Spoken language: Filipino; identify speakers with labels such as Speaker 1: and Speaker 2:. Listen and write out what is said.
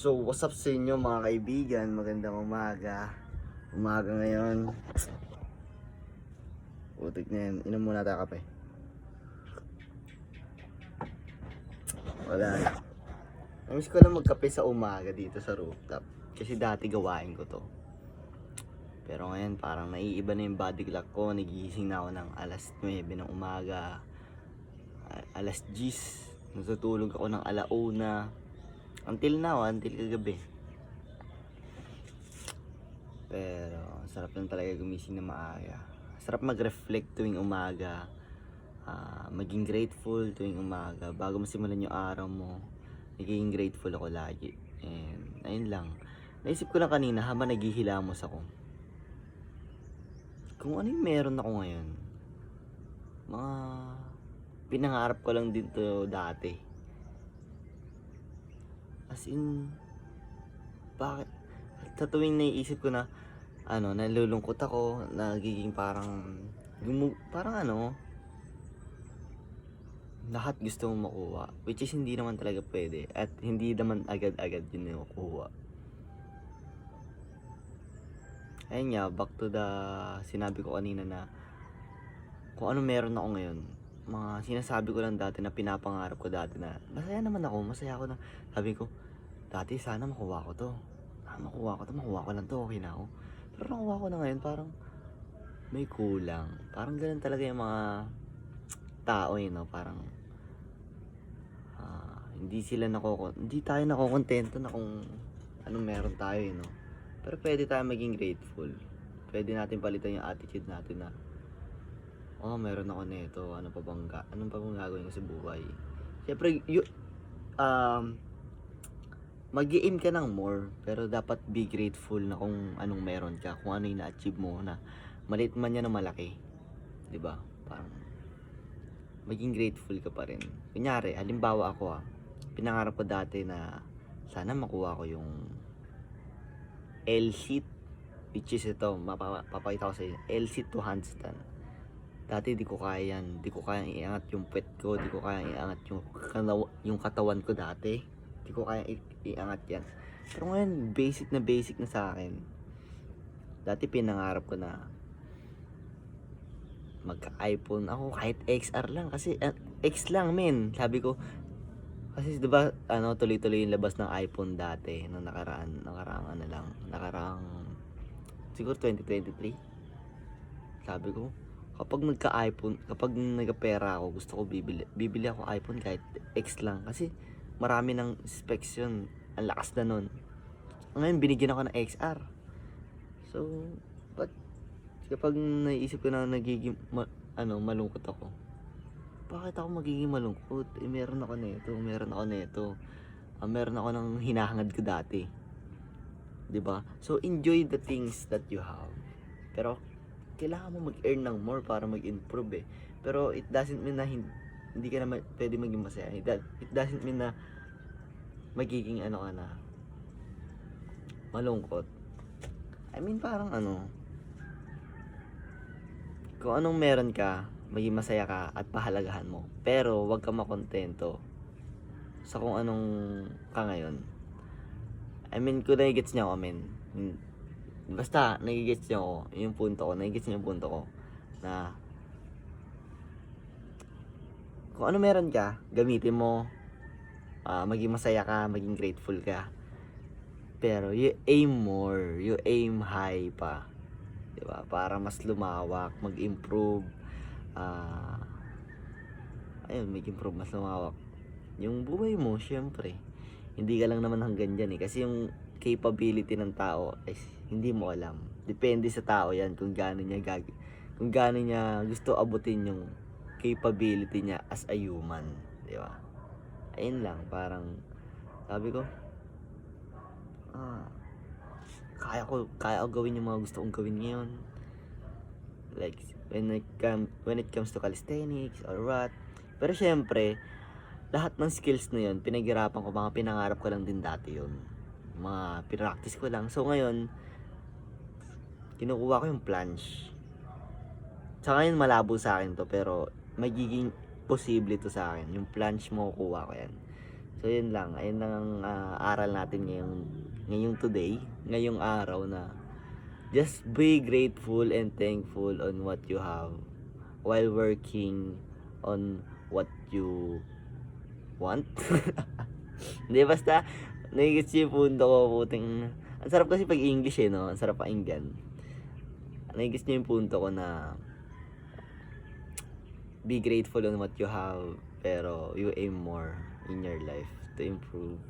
Speaker 1: So, what's up sa inyo mga kaibigan? Magandang umaga. Umaga ngayon. Utik na yan. Inom muna tayo kape. Wala. Namiss ko lang magkape sa umaga dito sa rooftop. Kasi dati gawain ko to. Pero ngayon parang naiiba na yung body clock ko. Nagigising na ako ng alas 9 ng umaga. Alas 10. Natutulog ako ng alauna. Until now, until kagabi. Pero sarap lang talaga gumising na maaga. Sarap mag-reflect tuwing umaga. Maging grateful tuwing umaga. Bago masimulan yung araw mo, nagiging grateful ako lagi. And ayun lang. Naisip ko lang kanina habang naghihilamos ako. Kung ano yung meron ako ngayon. Mga pinangarap ko lang din to dati. As in, bakit? Sa tuwing naiisip ko na, nalulungkot ako, nagiging parang lahat gusto mong makuha. Which is hindi naman talaga pwede. At hindi naman agad-agad yun yung makuha. Ayun nga, back to the sinabi ko kanina na kung ano meron ako ngayon. Mga sinasabi ko lang dati na pinapangarap ko dati na masaya naman ako, masaya ako na sabi ko, dati sana makuha ko to. Makuha ko lang to, okay na ako. Pero nakuha ko na ngayon, parang may kulang. Parang ganun talaga yung mga tao no? Parang hindi tayo nakokontento na kung anong meron tayo no? Pero pwede tayo maging grateful. Pwede natin palitan yung attitude natin na meron ako nito, anong pa bang gagawin ko sa buhay. Siyempre, mag-i-aim ka ng more, pero dapat be grateful na kung anong meron ka, kung ano yung na-achieve mo na maliit man yan na malaki. 'Di ba? Parang maging grateful ka pa rin. Kunyari, halimbawa ako pinangarap ko dati na sana makuha ko yung L-seat, which is ito, papakita ko sa inyo, L-seat to handstand. Dati di ko kaya yan, di ko kaya iangat yung puwet ko, di ko kaya iangat yung katawan ko dati. Di ko kaya iangat yan. Pero ngayon, basic na sa akin. Dati pinangarap ko na magka-iPhone ako kahit XR lang kasi X lang men. Sabi ko kasi 'di ba tuloy-tuloy yung labas ng iPhone dati nung nakaraang siguro 2023. Sabi ko kapag nagka-pera ako, gusto ko bibili ako iPhone kahit X lang kasi marami ng specs yun. Ang lakas na nun. Ngayon binigyan ako ng XR. So, but kapag naisip ko na nagiging malungkot ako, bakit ako magiging malungkot? Meron ako nito. Meron ako ng hinahangad ko dati. 'Di ba? So enjoy the things that you have. Pero kailangan mo mag-earn ng more para mag-improve eh. Pero it doesn't mean na hindi ka na pwede maging masaya. It doesn't mean na magiging ka na malungkot. I mean parang kung anong meron ka, maging masaya ka at pahalagahan mo. Pero wag ka makontento sa kung anong ka ngayon. I mean, kung nagigets niya ako, basta nagigets niya ako, nagigets niya yung punto ko na kung ano meron ka, gamitin mo, maging masaya ka, maging grateful ka. Pero you aim more, you aim high pa. 'Di ba? Para mas lumawak, mag-improve. Mag-improve, mas lumawak yung buhay mo, syempre. Hindi ka lang naman hanggang dyan kasi yung capability ng tao is hindi mo alam. Depende sa tao yan kung gaano niya gusto abutin yung capability niya as a human, di ba? Ayun lang, parang sabi ko, kaya ko gawin yung mga gusto kong gawin ngayon. Like when it comes to calisthenics or what. Pero syempre, lahat ng skills na yun, pinaghirapan ko, mga pinangarap ko lang din dati yun. Mga pinractice ko lang. So ngayon, kinukuha ko yung plunge. Sa ngayon malabo sa akin to, pero magiging posible to sa akin. Yung plunge mo, kukuha ko yan. So yun lang, ayun lang ang aral natin ngayong today, ngayong araw na just be grateful and thankful on what you have while working on what you want. Hindi, basta nagigets yung punto ko, puting. Ang sarap kasi pag English eh, no? Ang sarap pakinggan. Nagigets niyo yung punto ko na be grateful on what you have, pero you aim more in your life to improve.